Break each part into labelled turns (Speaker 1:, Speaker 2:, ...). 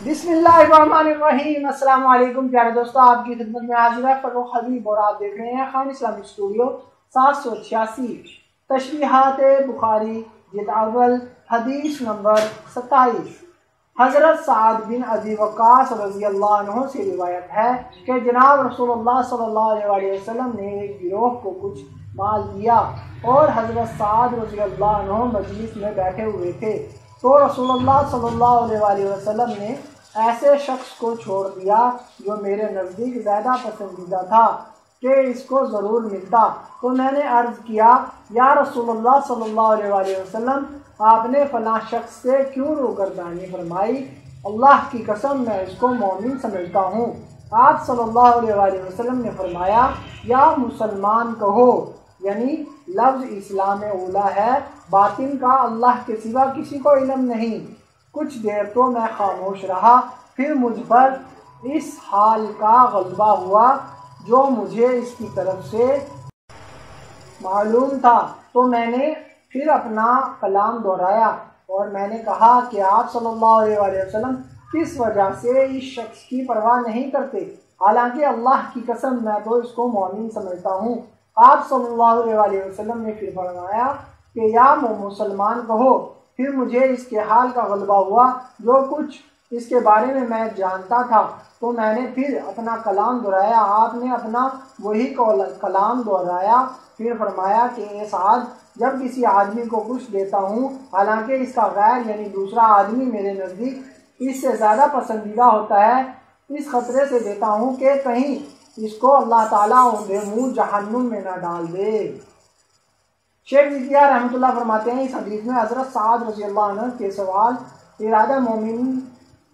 Speaker 1: बिस्मिल्लाहिर्रहमानिर्रहीम। अस्सलाम वालेकुम प्यारे दोस्तों, आपकी खिदमत में हाजिर है फर्रुख हबीब और आप देख रहे हैं खान इस्लामिक स्टूडियो। 786 तशरीहात बुखारी जिल्द अव्वल हदीस नंबर 27। हज़रत साद बिन अबी वक्कास रज़ियल्लाहु अन्हु से रिवायत है कि जनाब रसूलुल्लाह सल्लल्लाहु अलैहि वसल्लम ने एक गिरोह को कुछ माल दिया और हज़रत साद रज़ियल्लाहु अन्हु मजलिस में बैठे हुए थे, तो रसूलुल्लाह सल्लल्लाहु अलैहि वसल्लम ने ऐसे शख्स को छोड़ दिया जो मेरे नज़दीक ज़्यादा पसंदीदा था कि इसको ज़रूर मिलता। तो मैंने अर्ज़ किया, या रसूलुल्लाह सल्लल्लाहु अलैहि वसल्लम, आपने फ़लाँ शख्स से क्यों रोगर्दानी फरमाई? अल्लाह की कसम मैं इसको मोमिन समझता हूँ। आप सल्लल्लाहु अलैहि वसल्लम ने फरमाया, या मुसलमान कहो, यानी लफ्ज़ इस्लाम उला है, बातिन का अल्लाह के सिवा किसी को इल्म नहीं। कुछ देर तो मैं खामोश रहा, फिर मुझ पर इस हाल का ग़लबा हुआ जो मुझे इसकी तरफ से मालूम था, तो मैंने फिर अपना कलाम दोहराया और मैंने कहा कि आप सल्लल्लाहु अलैहि वसल्लम किस वजह से इस शख्स की परवाह नहीं करते, हालांकि अल्लाह की कसम मैं तो इसको मोमिन समझता हूँ। आप सल्लल्लाहु अलैहि वसल्लम ने फिर फरमाया कि या मुसलमान कहो। फिर मुझे इसके हाल का ग़लबा हुआ, जो कुछ इसके बारे में मैं जानता था, तो मैंने फिर अपना कलाम दोहराया। आपने अपना वही कलाम दोहराया। फिर फरमाया कि ए साद, जब किसी आदमी को कुछ देता हूँ, हालांकि इसका गैर यानी दूसरा आदमी मेरे नज़दीक इससे ज़्यादा पसंदीदा होता है, इस खतरे से देता हूँ कि कहीं इसको अल्लाह ताला मुँह जहन्नुम में न डाल दे। शेख ज़िकिया रहमतुल्लाह फरमाते हैं, इस हदीस में हज़रत साद रज़ियल्लाहु अन्हु के सवाल इरादा मोमिन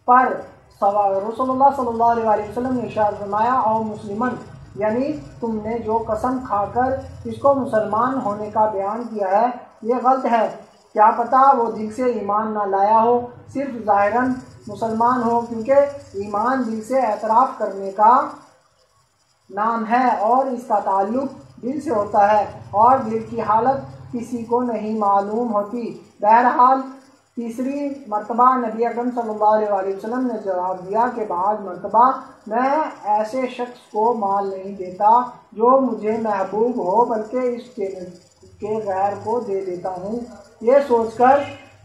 Speaker 1: पर सवाल रसूलुल्लाह सल्लल्लाहु अलैहि वसल्लम ने इरशाद फरमाया, और मुस्लिमन, यानी तुमने जो कसम खाकर इसको मुसलमान होने का बयान किया है ये गलत है। क्या पता वो दिल से ईमान ना लाया हो, सिर्फ ज़ाहिरन मुसलमान हो, क्योंकि ईमान दिल से एतराफ़ करने का नाम है और इसका ताल्लुक़ दिल से होता है और दिल की हालत किसी को नहीं मालूम होती। बहरहाल तीसरी मरतबा नबी अकरम सल्लल्लाहु अलैहि वसल्लम ने जवाब दिया कि बाद मरतबा मैं ऐसे शख्स को माल नहीं देता जो मुझे महबूब हो, बल्कि इसके गैर को दे देता हूँ, ये सोचकर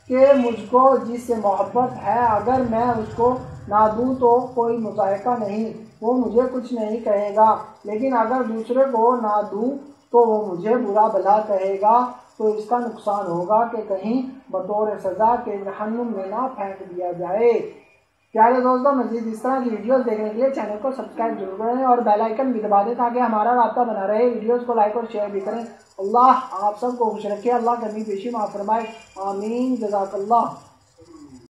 Speaker 1: कि मुझको जिससे मोहब्बत है अगर मैं उसको ना दूँ तो कोई मुज़ायका नहीं, वो मुझे कुछ नहीं कहेगा, लेकिन अगर दूसरे को ना दूँ तो वो मुझे बुरा भला कहेगा, तो इसका नुकसान होगा कि कहीं बतौर सज़ा के जहन्नुम में ना फेंक दिया जाए। प्यारे दोस्तों, मज़ीद इस तरह की वीडियोस देखने के लिए चैनल को सब्सक्राइब जरूर करें और बेल आइकन भी दबा दें ताकि हमारा राब्ता बना रहे। वीडियोस को लाइक और शेयर भी करें। अल्लाह आप सबको खुश रखे, अल्लाह कमी पेशी माफ़ फरमाए। आमीन। जज़ाकल्लाह।